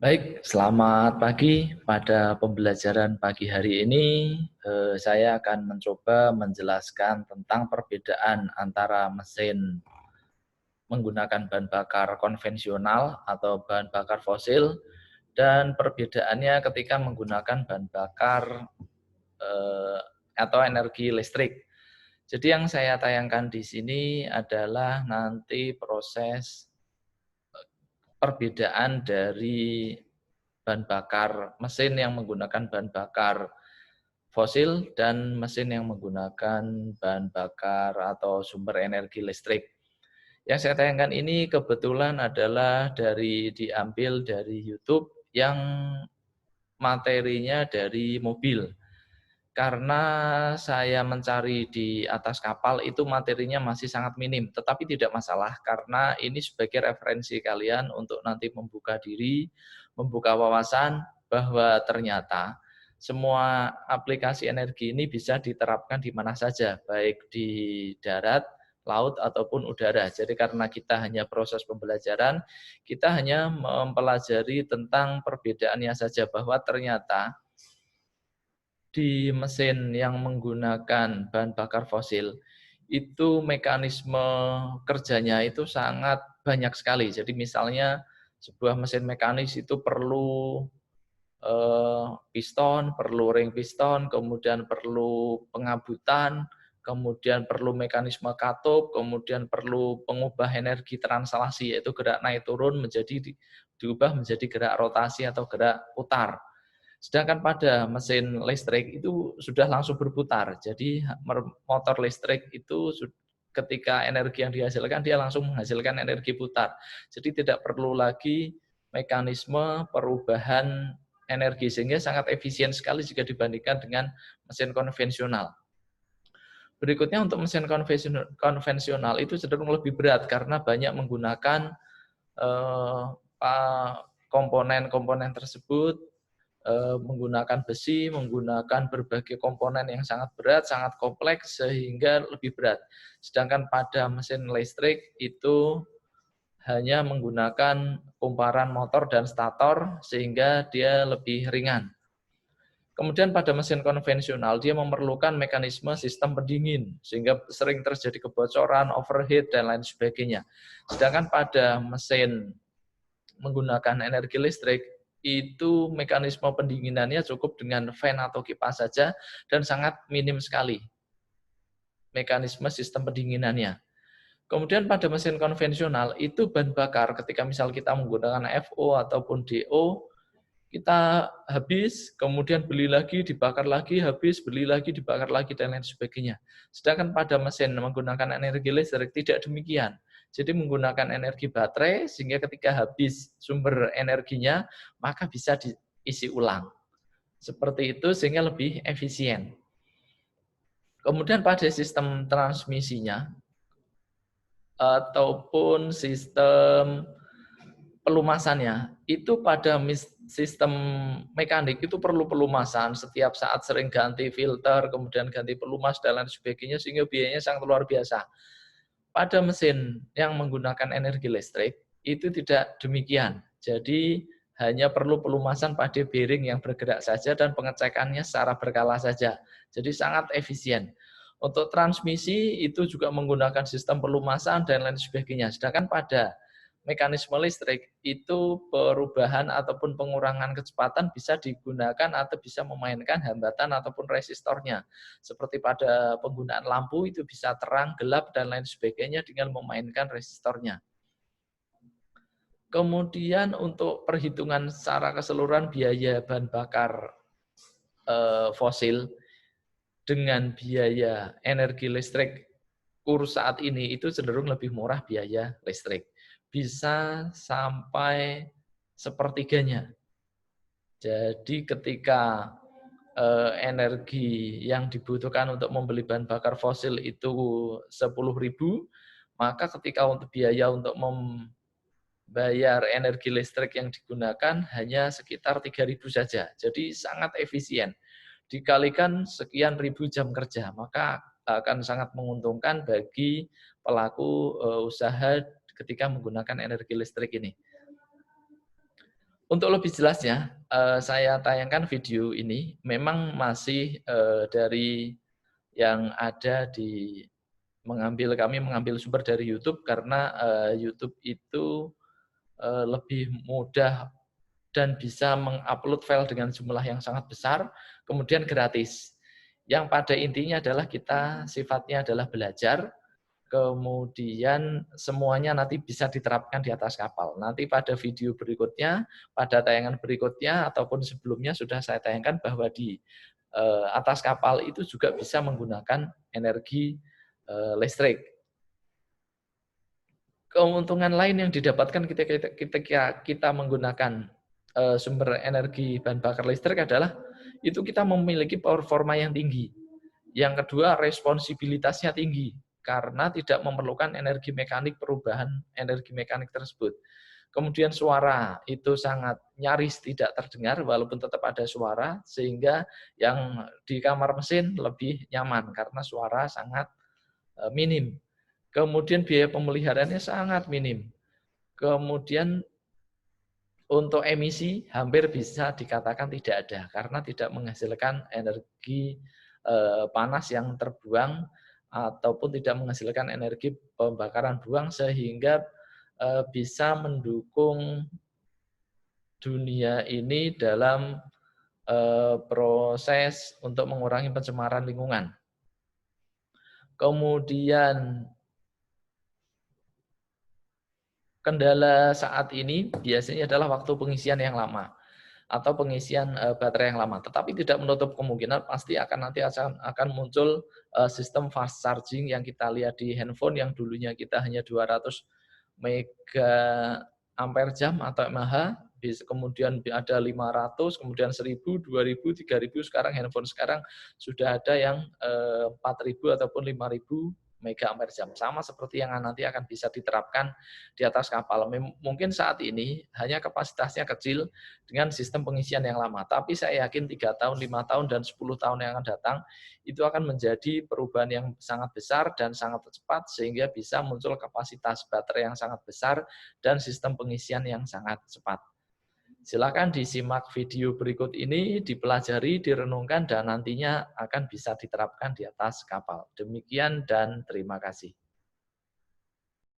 Baik, selamat pagi. Pada pembelajaran pagi hari ini, saya akan mencoba menjelaskan tentang perbedaan antara mesin menggunakan bahan bakar konvensional atau bahan bakar fosil dan perbedaannya ketika menggunakan bahan bakar eh, atau energi listrik. Jadi yang saya tayangkan di sini adalah nanti proses perbedaan dari bahan bakar mesin yang menggunakan bahan bakar fosil dan mesin yang menggunakan bahan bakar atau sumber energi listrik. Yang saya tayangkan ini kebetulan adalah diambil dari YouTube yang materinya dari mobil. Karena saya mencari di atas kapal itu materinya masih sangat minim, tetapi tidak masalah karena ini sebagai referensi kalian untuk nanti membuka diri, membuka wawasan bahwa ternyata semua aplikasi energi ini bisa diterapkan di mana saja, baik di darat, laut, ataupun udara. Jadi karena kita hanya proses pembelajaran, kita hanya mempelajari tentang perbedaannya saja bahwa ternyata di mesin yang menggunakan bahan bakar fosil, itu mekanisme kerjanya itu sangat banyak sekali. Jadi misalnya sebuah mesin mekanis itu perlu piston, perlu ring piston, kemudian perlu pengabutan, kemudian perlu mekanisme katup, kemudian perlu pengubah energi translasi, yaitu gerak naik turun diubah menjadi gerak rotasi atau gerak putar. Sedangkan pada mesin listrik itu sudah langsung berputar. Jadi motor listrik itu ketika energi yang dihasilkan, dia langsung menghasilkan energi putar. Jadi tidak perlu lagi mekanisme perubahan energi, sehingga sangat efisien sekali jika dibandingkan dengan mesin konvensional. Berikutnya untuk mesin konvensional itu cenderung lebih berat karena banyak menggunakan komponen-komponen tersebut, menggunakan besi, menggunakan berbagai komponen yang sangat berat, sangat kompleks, sehingga lebih berat. Sedangkan pada mesin listrik itu hanya menggunakan kumparan motor dan stator, sehingga dia lebih ringan. Kemudian pada mesin konvensional, dia memerlukan mekanisme sistem pendingin, sehingga sering terjadi kebocoran, overheat, dan lain sebagainya. Sedangkan pada mesin menggunakan energi listrik, itu mekanisme pendinginannya cukup dengan fan atau kipas saja, dan sangat minim sekali mekanisme sistem pendinginannya. Kemudian pada mesin konvensional, itu bahan bakar ketika misal kita menggunakan FO ataupun DO, kita habis, kemudian beli lagi, dibakar lagi, habis, beli lagi, dibakar lagi, dan lain sebagainya. Sedangkan pada mesin menggunakan energi listrik tidak demikian. Jadi menggunakan energi baterai, sehingga ketika habis sumber energinya, maka bisa diisi ulang. Seperti itu, sehingga lebih efisien. Kemudian pada sistem transmisinya, ataupun sistem pelumasannya, itu pada sistem mekanik itu perlu pelumasan, setiap saat sering ganti filter, kemudian ganti pelumas, dan lain sebagainya, sehingga biayanya sangat luar biasa. Pada mesin yang menggunakan energi listrik, itu tidak demikian. Jadi hanya perlu pelumasan pada bearing yang bergerak saja dan pengecekannya secara berkala saja. Jadi sangat efisien. Untuk transmisi itu juga menggunakan sistem pelumasan dan lain sebagainya. Sedangkan pada mekanisme listrik itu perubahan ataupun pengurangan kecepatan bisa digunakan atau bisa memainkan hambatan ataupun resistornya. Seperti pada penggunaan lampu itu bisa terang, gelap, dan lain sebagainya dengan memainkan resistornya. Kemudian untuk perhitungan secara keseluruhan biaya bahan bakar fosil dengan biaya energi listrik kurs saat ini itu cenderung lebih murah biaya listrik. Bisa sampai sepertiganya. Jadi ketika energi yang dibutuhkan untuk membeli bahan bakar fosil itu 10.000, maka ketika untuk biaya untuk membayar energi listrik yang digunakan hanya sekitar 3.000 saja. Jadi sangat efisien. Dikalikan sekian ribu jam kerja, maka akan sangat menguntungkan bagi pelaku usaha ketika menggunakan energi listrik ini. Untuk lebih jelasnya, saya tayangkan video ini memang masih dari yang ada di kami mengambil sumber dari YouTube karena YouTube itu lebih mudah dan bisa mengupload file dengan jumlah yang sangat besar, kemudian gratis. Yang pada intinya adalah kita sifatnya adalah belajar, kemudian semuanya nanti bisa diterapkan di atas kapal. Nanti pada video berikutnya, pada tayangan berikutnya, ataupun sebelumnya sudah saya tayangkan bahwa di atas kapal itu juga bisa menggunakan energi listrik. Keuntungan lain yang didapatkan ketika kita menggunakan sumber energi bahan bakar listrik adalah itu kita memiliki performa yang tinggi. Yang kedua, responsibilitasnya tinggi karena tidak memerlukan energi mekanik perubahan energi mekanik tersebut. Kemudian suara itu sangat nyaris tidak terdengar walaupun tetap ada suara sehingga yang di kamar mesin lebih nyaman karena suara sangat minim. Kemudian biaya pemeliharaannya sangat minim. Kemudian untuk emisi hampir bisa dikatakan tidak ada karena tidak menghasilkan energi panas yang terbuang ataupun tidak menghasilkan energi pembakaran buang sehingga bisa mendukung dunia ini dalam proses untuk mengurangi pencemaran lingkungan. Kemudian kendala saat ini biasanya adalah waktu pengisian yang lama atau pengisian baterai yang lama. Tetapi tidak menutup kemungkinan pasti nanti akan muncul sistem fast charging yang kita lihat di handphone yang dulunya kita hanya 200 mega ampere jam atau mAh, kemudian ada 500, kemudian 1000, 2000, 3000, sekarang handphone sekarang sudah ada yang 4000 ataupun 5000 mega ampere jam. Sama seperti yang nanti akan bisa diterapkan di atas kapal. Mungkin saat ini hanya kapasitasnya kecil dengan sistem pengisian yang lama. Tapi saya yakin 3 tahun, 5 tahun, dan 10 tahun yang akan datang, itu akan menjadi perubahan yang sangat besar dan sangat cepat sehingga bisa muncul kapasitas baterai yang sangat besar dan sistem pengisian yang sangat cepat. Silakan disimak video berikut ini, dipelajari, direnungkan, dan nantinya akan bisa diterapkan di atas kapal. Demikian dan terima kasih.